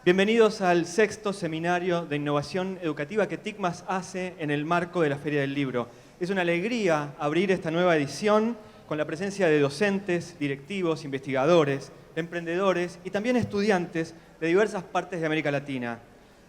Bienvenidos al sexto seminario de innovación educativa que TICMAS hace en el marco de la Feria del Libro. Es una alegría abrir esta nueva edición con la presencia de docentes, directivos, investigadores, emprendedores y también estudiantes de diversas partes de América Latina.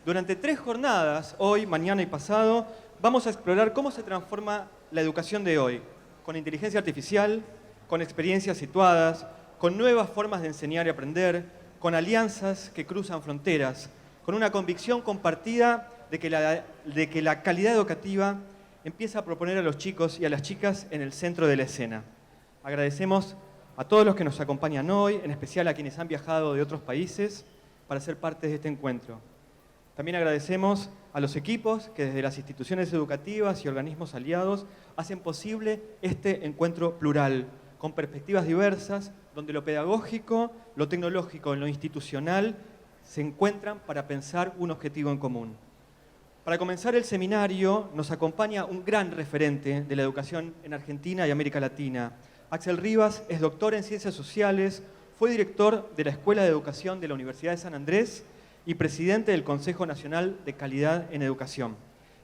Durante 3 jornadas, hoy, mañana y pasado, vamos a explorar cómo se transforma la educación de hoy, con inteligencia artificial, con experiencias situadas, con nuevas formas de enseñar y aprender, con alianzas que cruzan fronteras, con una convicción compartida de que la calidad educativa empieza a proponer a los chicos y a las chicas en el centro de la escena. Agradecemos a todos los que nos acompañan hoy, en especial a quienes han viajado de otros países para ser parte de este encuentro. También agradecemos a los equipos que desde las instituciones educativas y organismos aliados hacen posible este encuentro plural, con perspectivas diversas, donde lo pedagógico, lo tecnológico y lo institucional se encuentran para pensar un objetivo en común. Para comenzar el seminario nos acompaña un gran referente de la educación en Argentina y América Latina. Axel Rivas es doctor en Ciencias Sociales, fue director de la Escuela de Educación de la Universidad de San Andrés y presidente del Consejo Nacional de Calidad en Educación.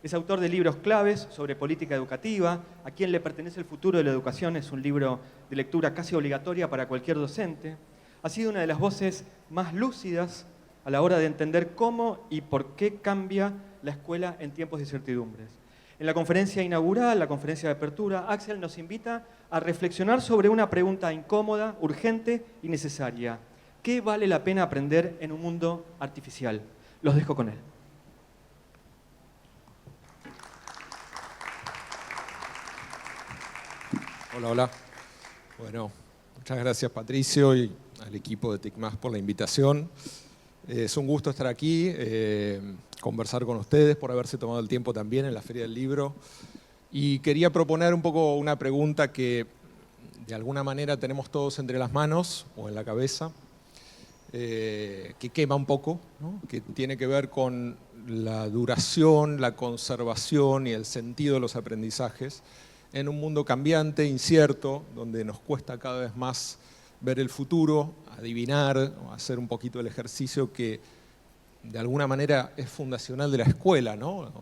Es autor de libros claves sobre política educativa. ¿A quién le pertenece el futuro de la educación? Es un libro de lectura casi obligatoria para cualquier docente. Ha sido una de las voces más lúcidas a la hora de entender cómo y por qué cambia la escuela en tiempos de incertidumbres. En la conferencia inaugural, la conferencia de apertura, Axel nos invita a reflexionar sobre una pregunta incómoda, urgente y necesaria. ¿Qué vale la pena aprender en un mundo artificial? Los dejo con él. Hola, hola. Bueno, muchas gracias Patricio y al equipo de TICMAS por la invitación. Es un gusto estar aquí, conversar con ustedes, por haberse tomado el tiempo también en la Feria del Libro. Y quería proponer un poco una pregunta que de alguna manera tenemos todos entre las manos o en la cabeza, que quema un poco, ¿no? Que tiene que ver con la duración, la conservación y el sentido de los aprendizajes en un mundo cambiante, incierto, donde nos cuesta cada vez más ver el futuro, adivinar, hacer un poquito el ejercicio que de alguna manera es fundacional de la escuela, ¿no?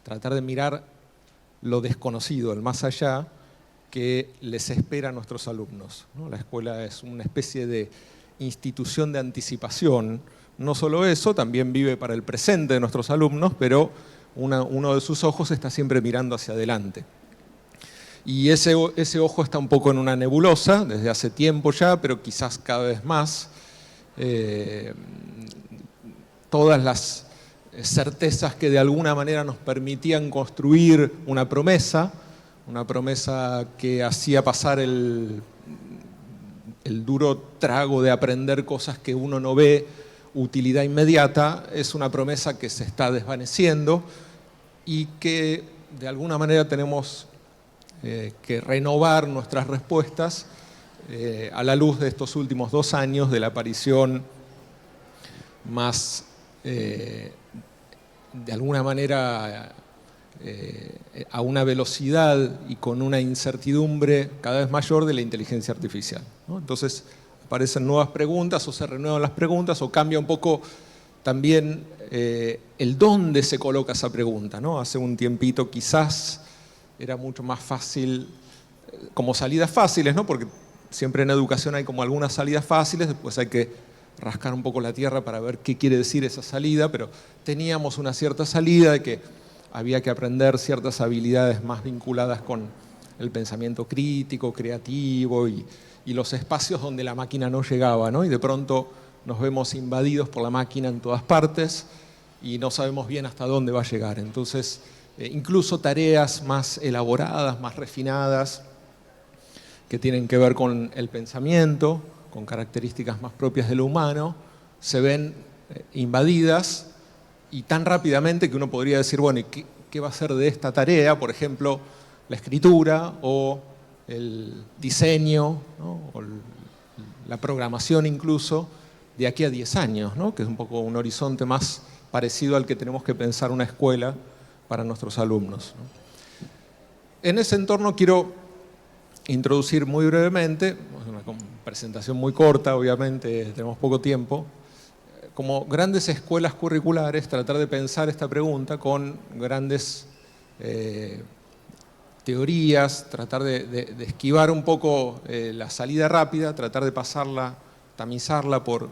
Tratar de mirar lo desconocido, el más allá, que les espera a nuestros alumnos, ¿no? La escuela es una especie de institución de anticipación. No solo eso, también vive para el presente de nuestros alumnos, pero uno de sus ojos está siempre mirando hacia adelante. Y ese ojo está un poco en una nebulosa, desde hace tiempo ya, pero quizás cada vez más. Todas las certezas que de alguna manera nos permitían construir una promesa que hacía pasar el duro trago de aprender cosas que uno no ve utilidad inmediata, es una promesa que se está desvaneciendo y que de alguna manera tenemos que renovar nuestras respuestas a la luz de estos últimos 2 años de la aparición más, de alguna manera, a una velocidad y con una incertidumbre cada vez mayor de la inteligencia artificial, ¿no? Entonces aparecen nuevas preguntas o se renuevan las preguntas o cambia un poco también el dónde se coloca esa pregunta, ¿no? Hace un tiempito quizás era mucho más fácil, como salidas fáciles, ¿no? Porque siempre en educación hay como algunas salidas fáciles, después hay que rascar un poco la tierra para ver qué quiere decir esa salida, pero teníamos una cierta salida de que había que aprender ciertas habilidades más vinculadas con el pensamiento crítico, creativo y los espacios donde la máquina no llegaba, ¿no? Y de pronto nos vemos invadidos por la máquina en todas partes y no sabemos bien hasta dónde va a llegar. Entonces, incluso tareas más elaboradas, más refinadas, que tienen que ver con el pensamiento, con características más propias de lo humano, se ven invadidas y tan rápidamente que uno podría decir, bueno, ¿y qué va a ser de esta tarea? Por ejemplo, la escritura o el diseño, ¿no? O la programación incluso, de aquí a 10 años, ¿no? Que es un poco un horizonte más parecido al que tenemos que pensar una escuela para nuestros alumnos, ¿no? En ese entorno quiero introducir muy brevemente, una presentación muy corta, obviamente tenemos poco tiempo, como grandes escuelas curriculares, tratar de pensar esta pregunta con grandes teorías, tratar de esquivar un poco la salida rápida, tratar de pasarla, tamizarla por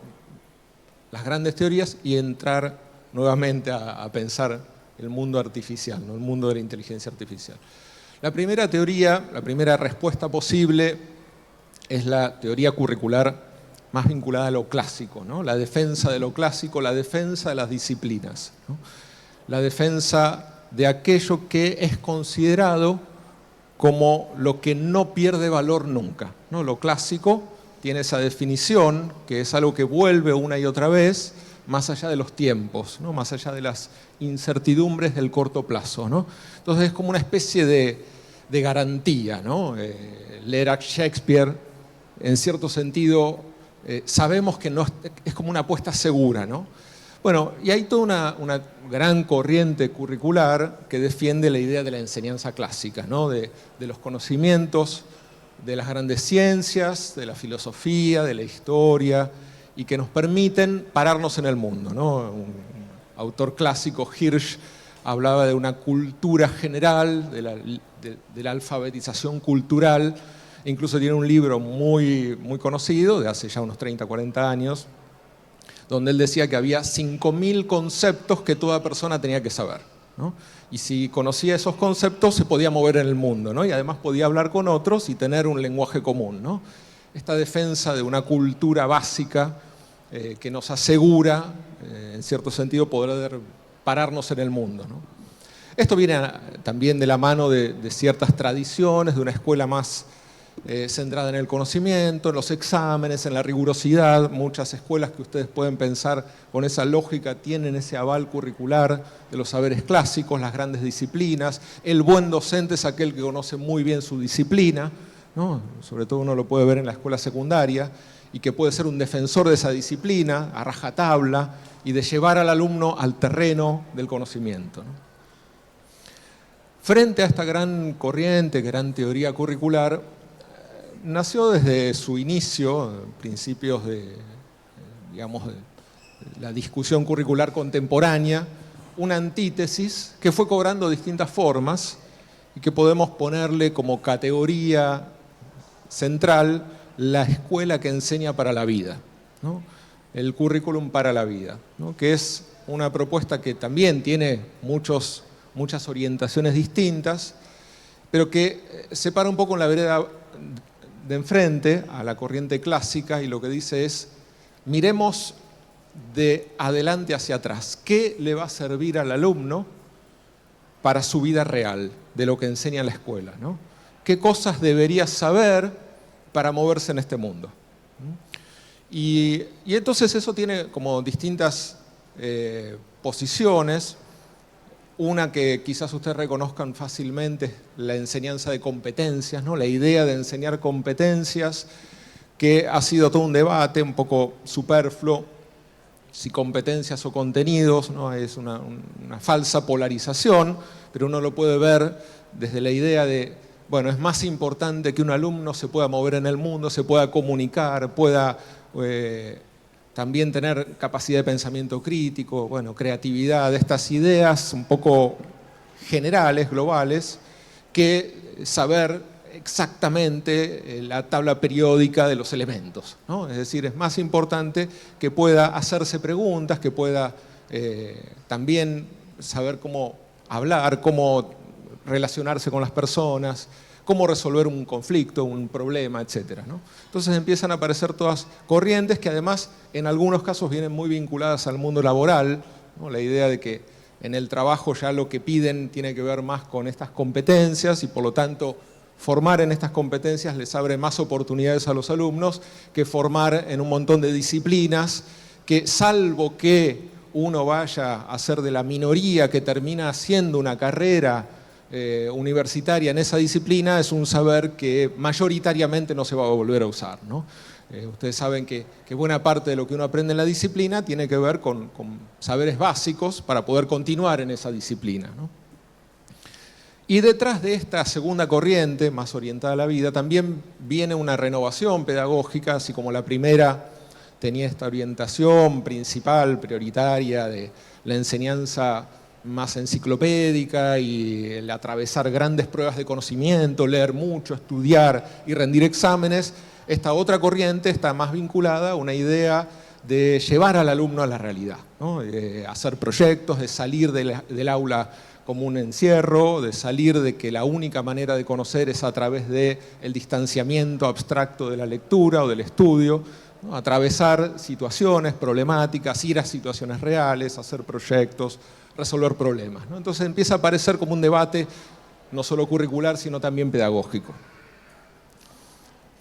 las grandes teorías y entrar nuevamente a pensar el mundo artificial, ¿no? El mundo de la inteligencia artificial. La primera teoría, la primera respuesta posible es la teoría curricular más vinculada a lo clásico, ¿no? La defensa de lo clásico, la defensa de las disciplinas, ¿no? La defensa de aquello que es considerado como lo que no pierde valor nunca, ¿no? Lo clásico tiene esa definición, que es algo que vuelve una y otra vez, más allá de los tiempos, ¿no? Más allá de las incertidumbres del corto plazo, ¿no? Entonces es como una especie de garantía, ¿no? Leer a Shakespeare, en cierto sentido, sabemos que no es como una apuesta segura, ¿no? Bueno, y hay toda una gran corriente curricular que defiende la idea de la enseñanza clásica, ¿no? De los conocimientos de las grandes ciencias, de la filosofía, de la historia, y que nos permiten pararnos en el mundo, ¿no? Un autor clásico, Hirsch, hablaba de una cultura general, de la alfabetización cultural, e incluso tiene un libro muy conocido, de hace ya unos 30, 40 años, donde él decía que había 5.000 conceptos que toda persona tenía que saber, ¿no? Y si conocía esos conceptos se podía mover en el mundo, ¿no? Y además podía hablar con otros y tener un lenguaje común, ¿no? Esta defensa de una cultura básica que nos asegura, en cierto sentido, poder pararnos en el mundo, ¿no? Esto viene también de la mano de ciertas tradiciones, de una escuela más centrada en el conocimiento, en los exámenes, en la rigurosidad. Muchas escuelas que ustedes pueden pensar con esa lógica tienen ese aval curricular de los saberes clásicos, las grandes disciplinas. El buen docente es aquel que conoce muy bien su disciplina, ¿no? Sobre todo uno lo puede ver en la escuela secundaria, y que puede ser un defensor de esa disciplina a rajatabla y de llevar al alumno al terreno del conocimiento, ¿no? Frente a esta gran corriente, gran teoría curricular, nació desde su inicio, principios de la discusión curricular contemporánea, una antítesis que fue cobrando distintas formas y que podemos ponerle como categoría central la escuela que enseña para la vida, ¿no? El currículum para la vida, ¿no? Que es una propuesta que también tiene muchas orientaciones distintas, pero que se para un poco en la vereda de enfrente a la corriente clásica, y lo que dice es: miremos de adelante hacia atrás. ¿Qué le va a servir al alumno para su vida real de lo que enseña la escuela, ¿no? ¿Qué cosas debería saber para moverse en este mundo? Y entonces eso tiene como distintas posiciones. Una que quizás ustedes reconozcan fácilmente es la enseñanza de competencias, ¿no? La idea de enseñar competencias, que ha sido todo un debate un poco superfluo, si competencias o contenidos, ¿no? Es una falsa polarización, pero uno lo puede ver desde la idea de, bueno, es más importante que un alumno se pueda mover en el mundo, se pueda comunicar, pueda también tener capacidad de pensamiento crítico, bueno, creatividad, estas ideas un poco generales, globales, que saber exactamente la tabla periódica de los elementos, ¿no? Es decir, es más importante que pueda hacerse preguntas, que pueda también saber cómo hablar, cómo relacionarse con las personas, cómo resolver un conflicto, un problema, etc., ¿no? Entonces empiezan a aparecer todas corrientes que además en algunos casos vienen muy vinculadas al mundo laboral, ¿no? La idea de que en el trabajo ya lo que piden tiene que ver más con estas competencias y por lo tanto formar en estas competencias les abre más oportunidades a los alumnos que formar en un montón de disciplinas que, salvo que uno vaya a ser de la minoría que termina haciendo una carrera universitaria en esa disciplina, es un saber que mayoritariamente no se va a volver a usar, ¿no? Ustedes saben que buena parte de lo que uno aprende en la disciplina tiene que ver con saberes básicos para poder continuar en esa disciplina, ¿no? Y detrás de esta segunda corriente, más orientada a la vida, también viene una renovación pedagógica, así como la primera tenía esta orientación principal, prioritaria, de la enseñanza más enciclopédica y el atravesar grandes pruebas de conocimiento, leer mucho, estudiar y rendir exámenes. Esta otra corriente está más vinculada a una idea de llevar al alumno a la realidad, ¿no? Hacer proyectos, de salir del aula como un encierro, de salir de que la única manera de conocer es a través del distanciamiento abstracto de la lectura o del estudio, ¿no? Atravesar situaciones, problemáticas, ir a situaciones reales, hacer proyectos, resolver problemas, ¿no? Entonces empieza a aparecer como un debate no solo curricular, sino también pedagógico.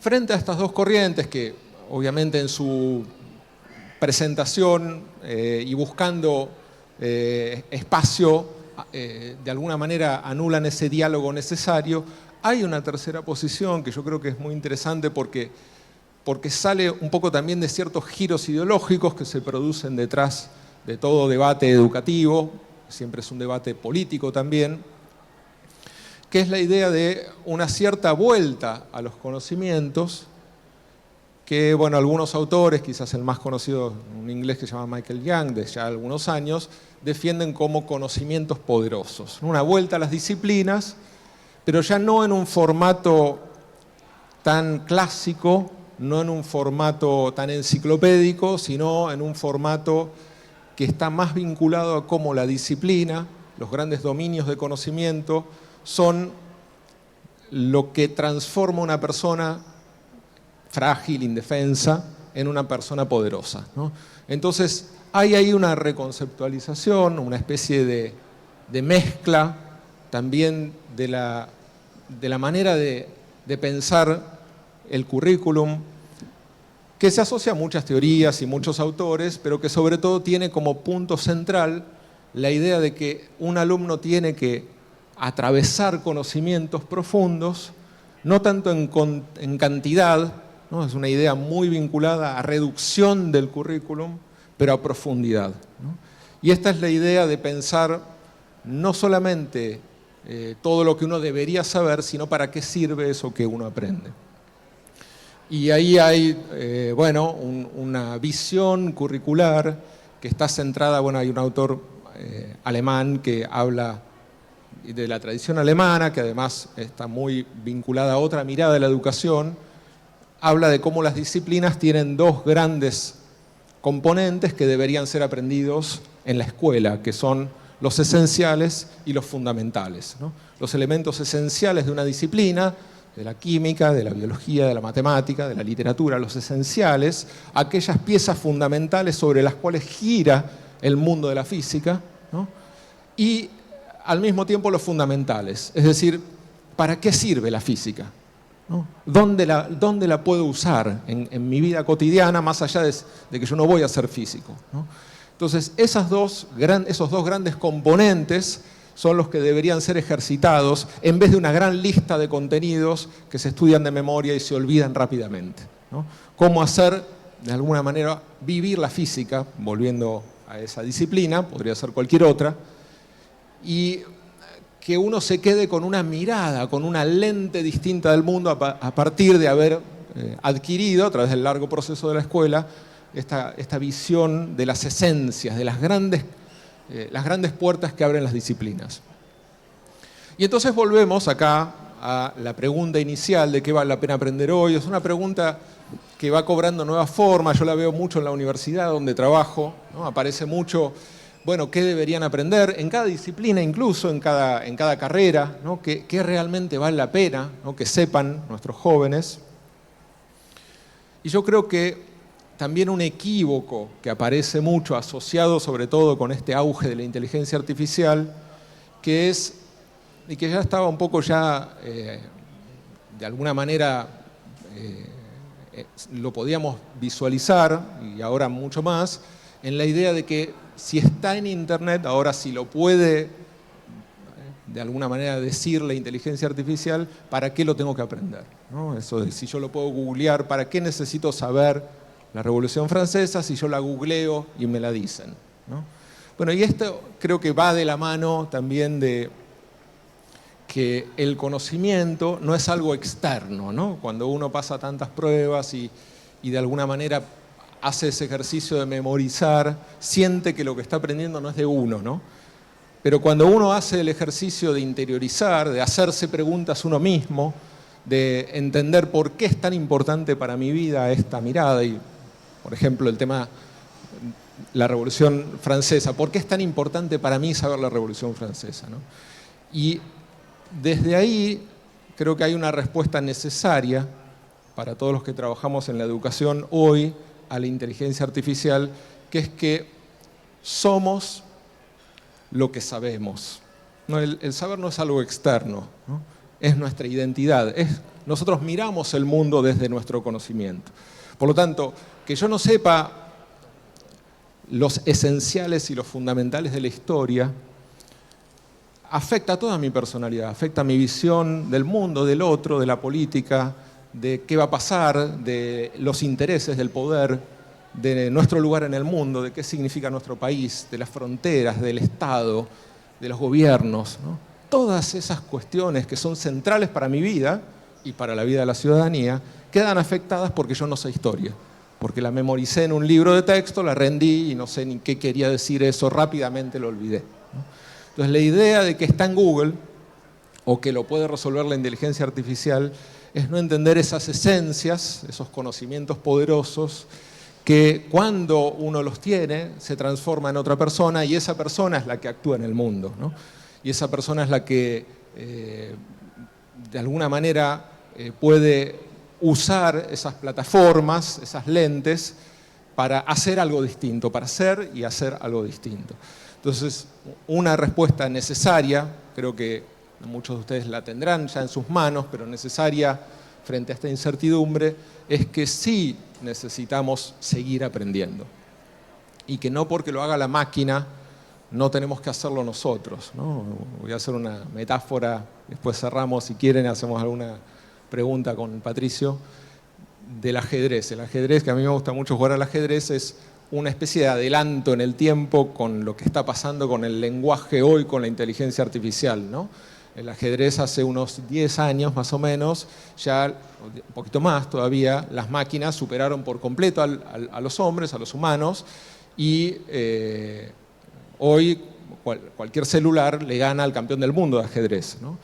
Frente a estas dos corrientes que obviamente en su presentación y buscando espacio, de alguna manera anulan ese diálogo necesario, hay una tercera posición que yo creo que es muy interesante porque sale un poco también de ciertos giros ideológicos que se producen detrás de todo debate educativo, siempre es un debate político también, que es la idea de una cierta vuelta a los conocimientos que, bueno, algunos autores, quizás el más conocido, un inglés que se llama Michael Young, de ya algunos años, defienden como conocimientos poderosos. Una vuelta a las disciplinas, pero ya no en un formato tan clásico, no en un formato tan enciclopédico, sino en un formato que está más vinculado a cómo la disciplina, los grandes dominios de conocimiento, son lo que transforma a una persona frágil, indefensa, en una persona poderosa, ¿no? Entonces, hay ahí una reconceptualización, una especie de mezcla también de la manera de pensar el currículum, que se asocia a muchas teorías y muchos autores, pero que sobre todo tiene como punto central la idea de que un alumno tiene que atravesar conocimientos profundos, no tanto en cantidad, ¿no? Es una idea muy vinculada a reducción del currículum, pero a profundidad, ¿no? Y esta es la idea de pensar no solamente todo lo que uno debería saber, sino para qué sirve eso que uno aprende. Y ahí hay, bueno, una visión curricular que está centrada, bueno, hay un autor alemán que habla de la tradición alemana, que además está muy vinculada a otra mirada de la educación, habla de cómo las disciplinas tienen dos grandes componentes que deberían ser aprendidos en la escuela, que son los esenciales y los fundamentales, ¿no? Los elementos esenciales de una disciplina, de la química, de la biología, de la matemática, de la literatura, los esenciales, aquellas piezas fundamentales sobre las cuales gira el mundo de la física, ¿no? Y al mismo tiempo los fundamentales, es decir, ¿para qué sirve la física? ¿No? ¿Dónde la puedo usar en mi vida cotidiana, más allá de que yo no voy a ser físico, ¿no? Entonces, esos dos grandes componentes son los que deberían ser ejercitados en vez de una gran lista de contenidos que se estudian de memoria y se olvidan rápidamente, ¿no? Cómo hacer, de alguna manera, vivir la física, volviendo a esa disciplina, podría ser cualquier otra, y que uno se quede con una mirada, con una lente distinta del mundo a partir de haber adquirido, a través del largo proceso de la escuela, esta visión de las esencias, de las grandes puertas que abren las disciplinas. Y entonces volvemos acá a la pregunta inicial de qué vale la pena aprender hoy. Es una pregunta que va cobrando nueva forma, yo la veo mucho en la universidad donde trabajo, ¿no? Aparece mucho, bueno, ¿qué deberían aprender? En cada disciplina, incluso en cada carrera, ¿no? ¿Qué realmente vale la pena, ¿no? Que sepan nuestros jóvenes? Y yo creo que también un equívoco que aparece mucho, asociado sobre todo con este auge de la inteligencia artificial, que es, y que ya estaba un poco de alguna manera, lo podíamos visualizar, y ahora mucho más, en la idea de que si está en Internet, ahora si lo puede de alguna manera decir la inteligencia artificial, ¿para qué lo tengo que aprender? ¿No? Eso de si yo lo puedo googlear, ¿para qué necesito saber la Revolución Francesa si yo la googleo y me la dicen, ¿no? Bueno, y esto creo que va de la mano también de que el conocimiento no es algo externo, ¿no? Cuando uno pasa tantas pruebas y de alguna manera hace ese ejercicio de memorizar, siente que lo que está aprendiendo no es de uno, ¿no? Pero cuando uno hace el ejercicio de interiorizar, de hacerse preguntas uno mismo, de entender por qué es tan importante para mi vida esta mirada, y por ejemplo el tema, la Revolución Francesa, ¿por qué es tan importante para mí saber la Revolución Francesa, ¿no? Y desde ahí creo que hay una respuesta necesaria para todos los que trabajamos en la educación hoy a la inteligencia artificial, que es que somos lo que sabemos. No, el saber no es algo externo, ¿no? Es nuestra identidad. Nosotros miramos el mundo desde nuestro conocimiento. Por lo tanto, que yo no sepa los esenciales y los fundamentales de la historia afecta a toda mi personalidad, afecta a mi visión del mundo, del otro, de la política, de qué va a pasar, de los intereses del poder, de nuestro lugar en el mundo, de qué significa nuestro país, de las fronteras, del Estado, de los gobiernos, ¿no? Todas esas cuestiones que son centrales para mi vida y para la vida de la ciudadanía quedan afectadas porque yo no sé historia, porque la memoricé en un libro de texto, la rendí y no sé ni qué quería decir eso, rápidamente lo olvidé, ¿no? Entonces la idea de que está en Google o que lo puede resolver la inteligencia artificial es no entender esas esencias, esos conocimientos poderosos que cuando uno los tiene se transforma en otra persona y esa persona es la que actúa en el mundo, ¿no? Y esa persona es la que de alguna manera puede usar esas plataformas, esas lentes, para hacer algo distinto, para ser y hacer algo distinto. Entonces, una respuesta necesaria, creo que muchos de ustedes la tendrán ya en sus manos, pero necesaria frente a esta incertidumbre, es que sí necesitamos seguir aprendiendo. Y que no porque lo haga la máquina, no tenemos que hacerlo nosotros, ¿no? Voy a hacer una metáfora, después cerramos, si quieren, hacemos alguna pregunta con Patricio, del ajedrez. El ajedrez, que a mí me gusta mucho jugar al ajedrez, es una especie de adelanto en el tiempo con lo que está pasando con el lenguaje hoy, con la inteligencia artificial, ¿no? El ajedrez hace unos 10 años más o menos, ya un poquito más todavía, las máquinas superaron por completo a los hombres, a los humanos, y hoy cualquier celular le gana al campeón del mundo de ajedrez, ¿no?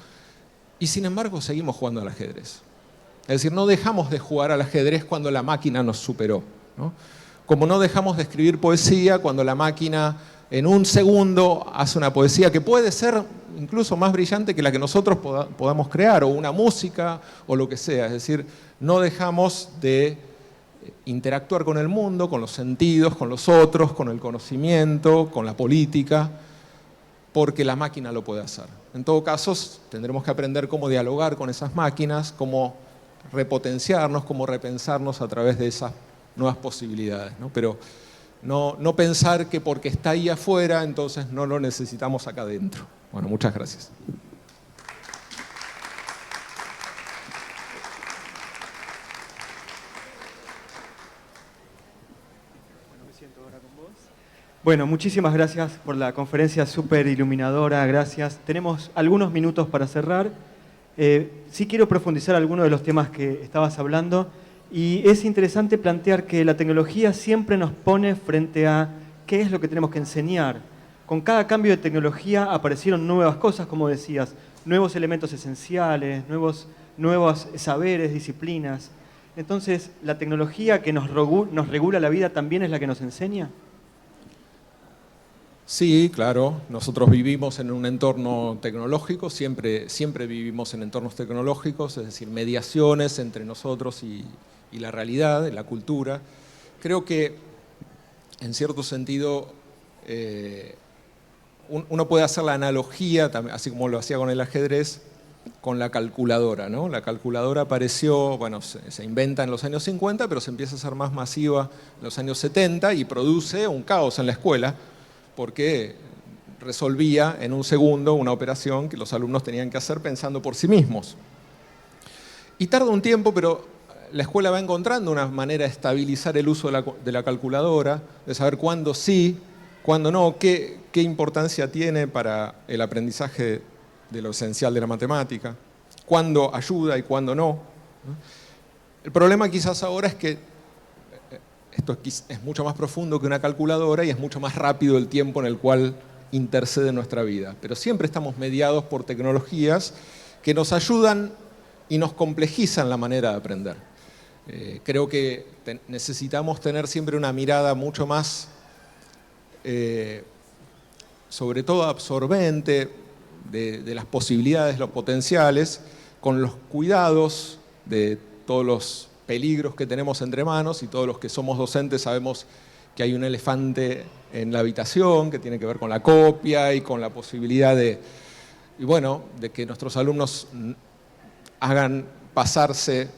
Y sin embargo seguimos jugando al ajedrez. Es decir, no dejamos de jugar al ajedrez cuando la máquina nos superó, ¿no? Como no dejamos de escribir poesía cuando la máquina en un segundo hace una poesía que puede ser incluso más brillante que la que nosotros podamos crear, o una música, o lo que sea. Es decir, no dejamos de interactuar con el mundo, con los sentidos, con los otros, con el conocimiento, con la política, porque la máquina lo puede hacer. En todo caso, tendremos que aprender cómo dialogar con esas máquinas, cómo repotenciarnos, cómo repensarnos a través de esas nuevas posibilidades, ¿no? Pero no pensar que porque está ahí afuera, entonces no lo necesitamos acá adentro. Bueno, muchas gracias. Bueno, muchísimas gracias por la conferencia súper iluminadora, gracias. Tenemos algunos minutos para cerrar. Sí quiero profundizar algunos de los temas que estabas hablando y es interesante plantear que la tecnología siempre nos pone frente a qué es lo que tenemos que enseñar. Con cada cambio de tecnología aparecieron nuevas cosas, como decías, nuevos elementos esenciales, nuevos saberes, disciplinas. Entonces, ¿la tecnología que nos regula la vida también es la que nos enseña? Sí, claro. Nosotros vivimos en un entorno tecnológico, siempre vivimos en entornos tecnológicos, es decir, mediaciones entre nosotros y la realidad, la cultura. Creo que, en cierto sentido, uno puede hacer la analogía, así como lo hacía con el ajedrez, con la calculadora, ¿no? La calculadora apareció, bueno, se inventa en los años 50, pero se empieza a hacer más masiva en los años 70 y produce un caos en la escuela, porque resolvía en un segundo una operación que los alumnos tenían que hacer pensando por sí mismos. Y tarda un tiempo, pero la escuela va encontrando una manera de estabilizar el uso de la calculadora, de saber cuándo sí, cuándo no, qué importancia tiene para el aprendizaje de lo esencial de la matemática, cuándo ayuda y cuándo no. El problema quizás ahora es que esto es mucho más profundo que una calculadora y es mucho más rápido el tiempo en el cual intercede en nuestra vida. Pero siempre estamos mediados por tecnologías que nos ayudan y nos complejizan la manera de aprender. Creo que necesitamos tener siempre una mirada mucho más, sobre todo absorbente, de las posibilidades, los potenciales, con los cuidados de todos los peligros que tenemos entre manos, y todos los que somos docentes sabemos que hay un elefante en la habitación que tiene que ver con la copia y con la posibilidad de que nuestros alumnos hagan pasarse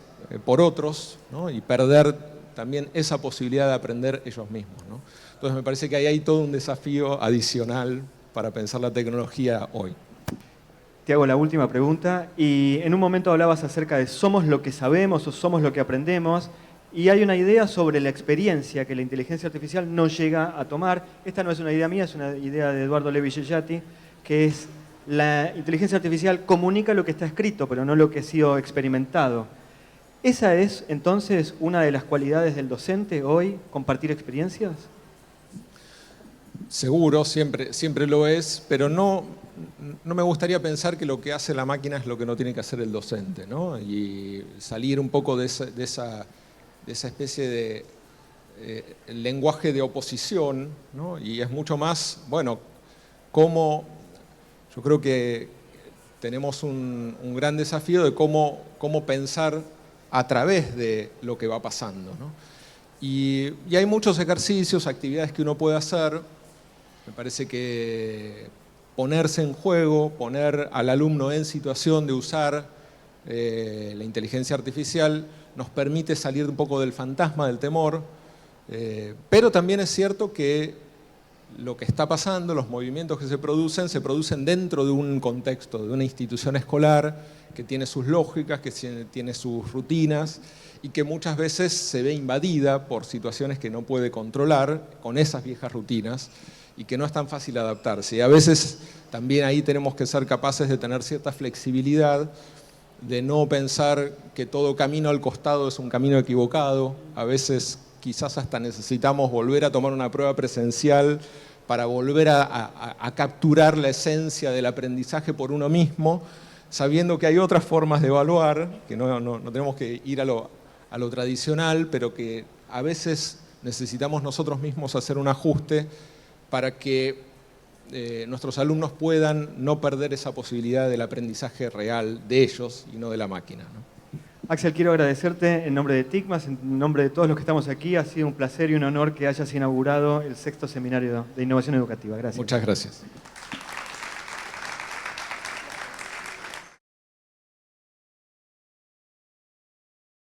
por otros, ¿no? Y perder también esa posibilidad de aprender ellos mismos, ¿no? Entonces me parece que ahí hay todo un desafío adicional para pensar la tecnología hoy. Te hago la última pregunta. Y en un momento hablabas acerca de somos lo que sabemos o somos lo que aprendemos. Y hay una idea sobre la experiencia que la inteligencia artificial no llega a tomar. Esta no es una idea mía, es una idea de Eduardo Levi-Cecchati, que es la inteligencia artificial comunica lo que está escrito, pero no lo que ha sido experimentado. ¿Esa es entonces una de las cualidades del docente hoy, compartir experiencias? Seguro, siempre lo es, pero no me gustaría pensar que lo que hace la máquina es lo que no tiene que hacer el docente, ¿no? Y salir un poco de esa especie de el lenguaje de oposición, ¿no? Y es mucho más, cómo yo creo que tenemos un gran desafío de cómo pensar a través de lo que va pasando, ¿no? Y hay muchos ejercicios, actividades que uno puede hacer. Me parece que ponerse en juego, poner al alumno en situación de usar la inteligencia artificial nos permite salir un poco del fantasma del temor, pero también es cierto que lo que está pasando, los movimientos que se producen dentro de un contexto, de una institución escolar que tiene sus lógicas, que tiene sus rutinas y que muchas veces se ve invadida por situaciones que no puede controlar con esas viejas rutinas y que no es tan fácil adaptarse. Y a veces también ahí tenemos que ser capaces de tener cierta flexibilidad, de no pensar que todo camino al costado es un camino equivocado. A veces quizás hasta necesitamos volver a tomar una prueba presencial para volver a capturar la esencia del aprendizaje por uno mismo, sabiendo que hay otras formas de evaluar, que no tenemos que ir a lo tradicional, pero que a veces necesitamos nosotros mismos hacer un ajuste para que nuestros alumnos puedan no perder esa posibilidad del aprendizaje real de ellos y no de la máquina, ¿no? Axel, quiero agradecerte en nombre de TICMAS, en nombre de todos los que estamos aquí. Ha sido un placer y un honor que hayas inaugurado el 6º Seminario de Innovación Educativa. Gracias. Muchas gracias.